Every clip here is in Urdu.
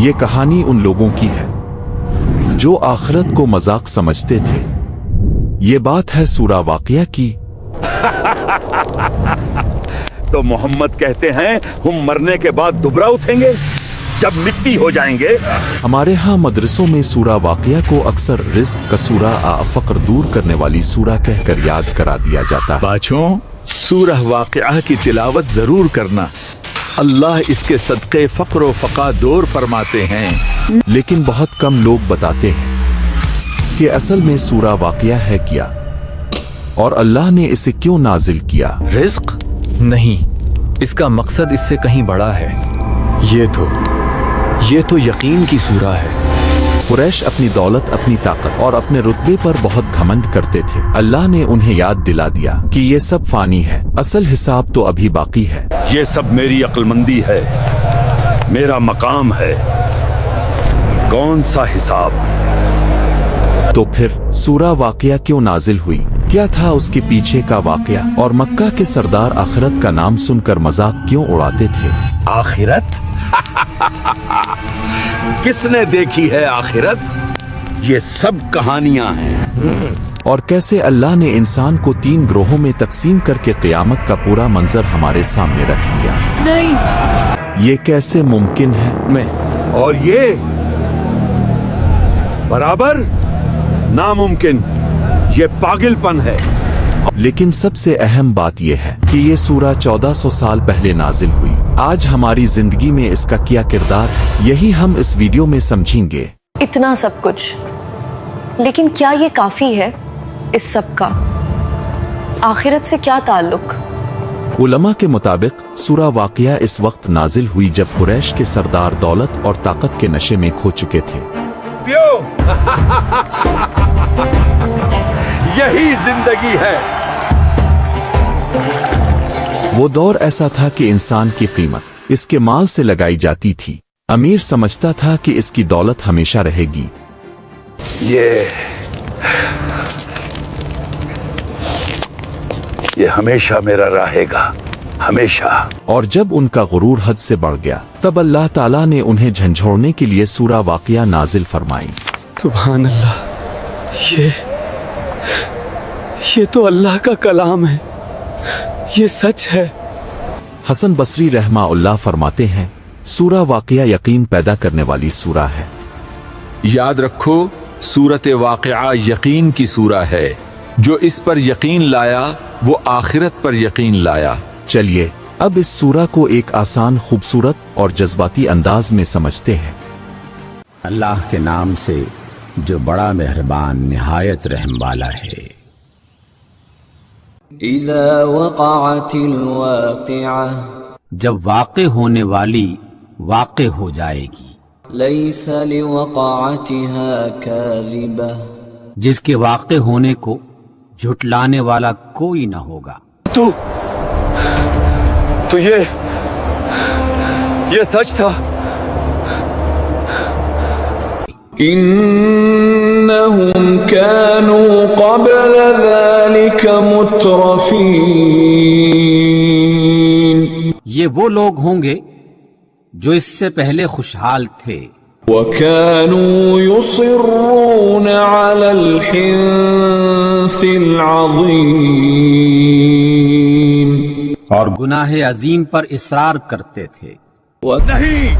یہ کہانی ان لوگوں کی ہے جو آخرت کو مذاق سمجھتے تھے۔ یہ بات ہے سورہ واقعہ کی۔ تو محمد کہتے ہیں ہم مرنے کے بعد دوبارہ اٹھیں گے جب مٹی ہو جائیں گے۔ ہمارے ہاں مدرسوں میں سورہ واقعہ کو اکثر رزق کا سورہ فقر دور کرنے والی سورہ کہہ کر یاد کرا دیا جاتا ہے۔ بچوں، سورہ واقعہ کی تلاوت ضرور کرنا، اللہ اس کے صدقے فقر و فقا دور فرماتے ہیں۔ لیکن بہت کم لوگ بتاتے ہیں کہ اصل میں سورہ واقعہ ہے کیا، اور اللہ نے اسے کیوں نازل کیا۔ رزق نہیں، اس کا مقصد اس سے کہیں بڑا ہے۔ یہ تو یقین کی سورہ ہے۔ قریش اپنی دولت، اپنی طاقت اور اپنے رتبے پر بہت گھمنڈ کرتے تھے۔ اللہ نے انہیں یاد دلا دیا کہ یہ سب فانی ہے، اصل حساب تو ابھی باقی ہے۔ یہ سب میری عقل مندی ہے، میرا مقام ہے، کون سا حساب؟ تو پھر سورہ واقعہ کیوں نازل ہوئی؟ کیا تھا اس کے پیچھے کا واقعہ؟ اور مکہ کے سردار آخرت کا نام سن کر مذاق کیوں اڑاتے تھے؟ آخرت؟ کس نے دیکھی ہے آخرت؟ یہ سب کہانیاں ہیں۔ اور کیسے اللہ نے انسان کو 3 گروہوں میں تقسیم کر کے قیامت کا پورا منظر ہمارے سامنے رکھ دیا؟ نہیں، یہ کیسے ممکن ہے؟ اور یہ برابر ناممکن، یہ پاگل پن ہے۔ لیکن سب سے اہم بات یہ ہے کہ یہ سورہ 1400 سال پہلے نازل ہوئی۔ آج ہماری زندگی میں اس کا کیا کردار ہے، یہی ہم اس ویڈیو میں سمجھیں گے۔ اتنا سب کچھ، لیکن کیا یہ کافی ہے اس سب کا؟ آخرت سے کیا تعلق؟ علماء کے مطابق سورہ واقعہ اس وقت نازل ہوئی جب قریش کے سردار دولت اور طاقت کے نشے میں کھو چکے تھے۔ یہی زندگی ہے۔ وہ دور ایسا تھا کہ انسان کی قیمت اس کے مال سے لگائی جاتی تھی۔ امیر سمجھتا تھا کہ اس کی دولت ہمیشہ رہے گی۔ یہ ہمیشہ میرا رہے گا، ہمیشہ۔ اور جب ان کا غرور حد سے بڑھ گیا تب اللہ تعالیٰ نے انہیں جھنجھوڑنے کے لیے سورہ واقعہ نازل فرمائی۔ سبحان اللہ، یہ تو اللہ کا کلام ہے، یہ سچ ہے۔ حسن بصری رحمہ اللہ فرماتے ہیں، سورہ واقعہ یقین پیدا کرنے والی سورہ ہے۔ یاد رکھو، سورۃ واقعہ یقین کی سورہ ہے۔ جو اس پر یقین لایا وہ آخرت پر یقین لایا۔ چلیے اب اس سورہ کو ایک آسان، خوبصورت اور جذباتی انداز میں سمجھتے ہیں۔ اللہ کے نام سے جو بڑا مہربان نہایت رحم والا ہے۔ اذا وقعت الواقعہ، جب واقع ہونے والی واقع ہو جائے گی، لیس لوقعتها کاذبہ، جس کے واقع ہونے کو جھٹلانے والا کوئی نہ ہوگا۔ تو یہ سچ تھا۔ انہم كانوا قبل ذلك مترفین، یہ وہ لوگ ہوں گے جو اس سے پہلے خوشحال تھے۔ وَكَانُوا يُصِرُّونَ عَلَى الْحِنثِ الْعَظِيمِ، اور گناہ عظیم پر اصرار کرتے تھے۔ نہیں،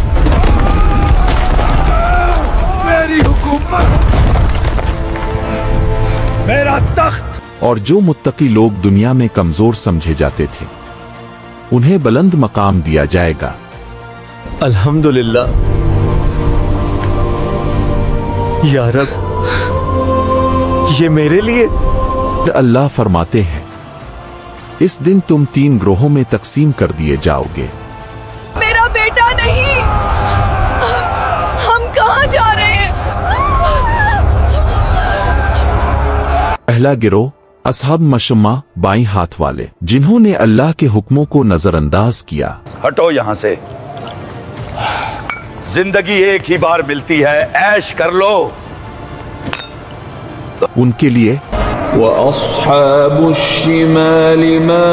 میری حکومت، میرا تخت۔ اور جو متقی لوگ دنیا میں کمزور سمجھے جاتے تھے انہیں بلند مقام دیا جائے گا۔ الحمدللہ، یا رب، یہ میرے لیے۔ اللہ فرماتے ہیں، اس دن تم 3 گروہوں میں تقسیم کر دیے جاؤ گے۔ میرا بیٹا نہیں، ہم کہاں جا رہے ہیں؟ پہلا گروہ اصحاب مشمہ، بائیں ہاتھ والے، جنہوں نے اللہ کے حکموں کو نظر انداز کیا۔ ہٹو یہاں سے، زندگی ایک ہی بار ملتی ہے، عیش کر لو۔ ان کے لیے وَأَصْحَابُ الشِّمَالِ مَا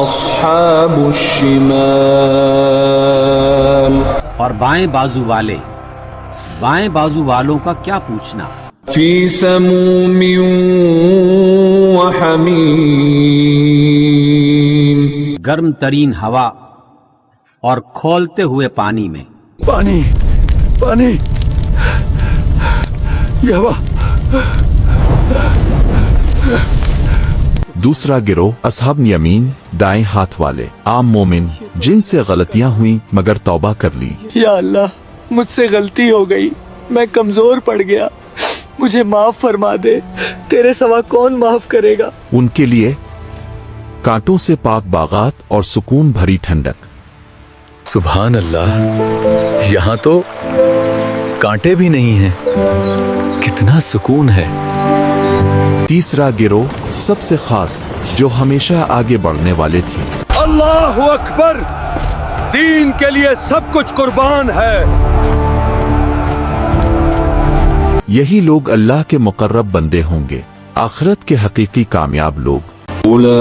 أَصْحَابُ الشِّمَالِ، اور بائیں بازو والے بائیں بازو والوں کا کیا پوچھنا. فی سموم وحمیم، گرم ترین ہوا اور کھولتے ہوئے پانی میں. پانی پانی یہ ہوا. دوسرا گروہ اصحاب یمین، دائیں ہاتھ والے عام مومن جن سے غلطیاں ہوئیں مگر توبہ کر لی. یا اللہ مجھ سے غلطی ہو گئی، میں کمزور پڑ گیا، مجھے معاف فرما دے، تیرے سوا کون معاف کرے گا. ان کے لیے کانٹوں سے پاک باغات اور سکون بھری ٹھنڈک. سبحان اللہ، یہاں تو کانٹے بھی نہیں ہیں، کتنا سکون ہے. تیسرا گروہ سب سے خاص جو ہمیشہ آگے بڑھنے والے تھے. اللہ اکبر، دین کے لیے سب کچھ قربان ہے. یہی لوگ اللہ کے مقرب بندے ہوں گے، آخرت کے حقیقی کامیاب لوگ. اولئک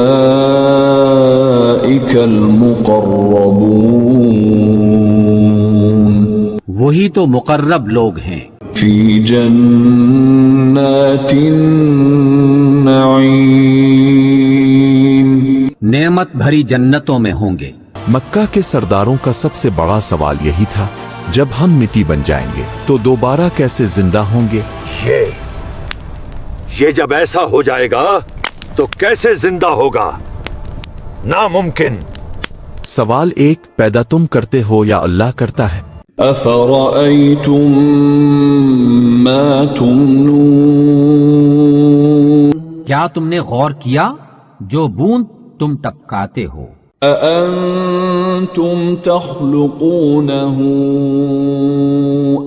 المقربون، وہی تو مقرب لوگ ہیں. فی جنات النعیم، نعمت بھری جنتوں میں ہوں گے. مکہ کے سرداروں کا سب سے بڑا سوال یہی تھا، جب ہم مٹی بن جائیں گے تو دوبارہ کیسے زندہ ہوں گے؟ یہ جب ایسا ہو جائے گا تو کیسے زندہ ہوگا؟ ناممکن. سوال ایک، پیدا تم کرتے ہو یا اللہ کرتا ہے؟ افرأیتم ما تمنون، کیا تم نے غور کیا جو بوند تم ٹپکاتے ہو؟ اانتم تخلقونه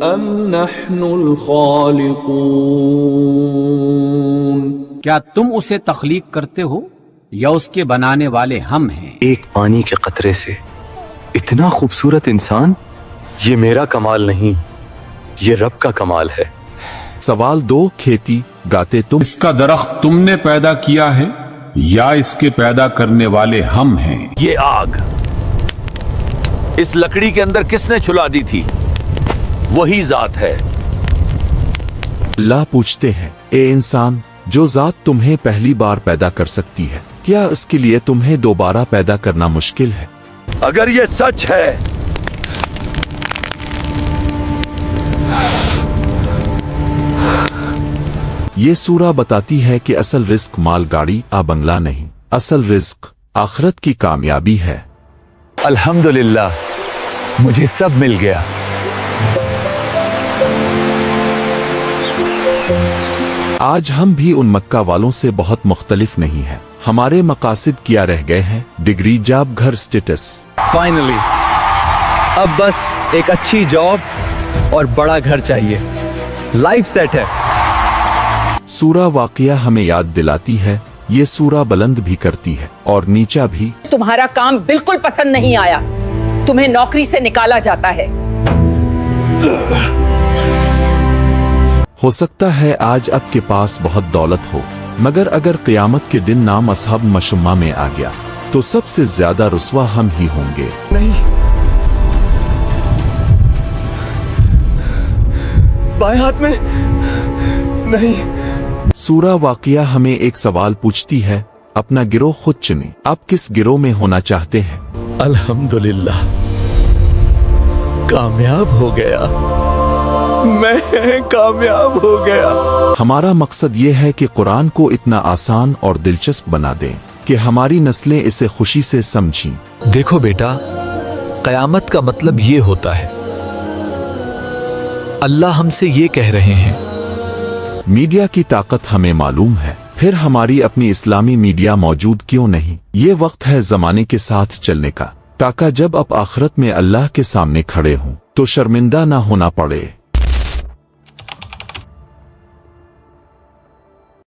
ام نحن الخالقون، کیا تم اسے تخلیق کرتے ہو یا اس کے بنانے والے ہم ہیں؟ ایک پانی کے قطرے سے اتنا خوبصورت انسان، یہ میرا کمال نہیں، یہ رب کا کمال ہے. سوال دو، کھیتی گاتے تم؟ اس کا درخت تم نے پیدا کیا ہے یا اس کے پیدا کرنے والے ہم ہیں؟ یہ آگ اس لکڑی کے اندر کس نے چھلا دی تھی؟ وہی ذات ہے. اللہ پوچھتے ہیں، اے انسان، جو ذات تمہیں پہلی بار پیدا کر سکتی ہے، کیا اس کے لیے تمہیں دوبارہ پیدا کرنا مشکل ہے؟ اگر یہ سچ ہے یہ سورہ بتاتی ہے کہ اصل رزق مال گاڑی بنگلہ نہیں، اصل رزق آخرت کی کامیابی ہے. الحمدللہ، مجھے سب مل گیا. آج ہم بھی ان مکہ والوں سے بہت مختلف نہیں ہیں. ہمارے مقاصد کیا رہ گئے ہیں؟ ڈگری، جاب، گھر، سٹیٹس. فائنلی اب بس ایک اچھی جاب اور بڑا گھر چاہیے، لائف سیٹ ہے. سورہ واقعہ ہمیں یاد دلاتی ہے، یہ سورہ بلند بھی کرتی ہے اور نیچا بھی. تمہارا کام بالکل پسند نہیں آیا، تمہیں نوکری سے نکالا جاتا ہے. ہو سکتا ہے آج آپ کے پاس بہت دولت ہو، مگر اگر قیامت کے دن نام اصحاب مشمہ میں آ گیا تو سب سے زیادہ رسوا ہم ہی ہوں گے. نہیں، بائیں ہاتھ میں نہیں. سورہ واقعہ ہمیں ایک سوال پوچھتی ہے، اپنا گروہ خود چنیں. آپ کس گروہ میں ہونا چاہتے ہیں؟ الحمدللہ، کامیاب ہو گیا، میں کامیاب ہو گیا. ہمارا مقصد یہ ہے کہ قرآن کو اتنا آسان اور دلچسپ بنا دیں کہ ہماری نسلیں اسے خوشی سے سمجھیں. دیکھو بیٹا، قیامت کا مطلب یہ ہوتا ہے. اللہ ہم سے یہ کہہ رہے ہیں. میڈیا کی طاقت ہمیں معلوم ہے، پھر ہماری اپنی اسلامی میڈیا موجود کیوں نہیں؟ یہ وقت ہے زمانے کے ساتھ چلنے کا، تاکہ جب آپ آخرت میں اللہ کے سامنے کھڑے ہوں تو شرمندہ نہ ہونا پڑے.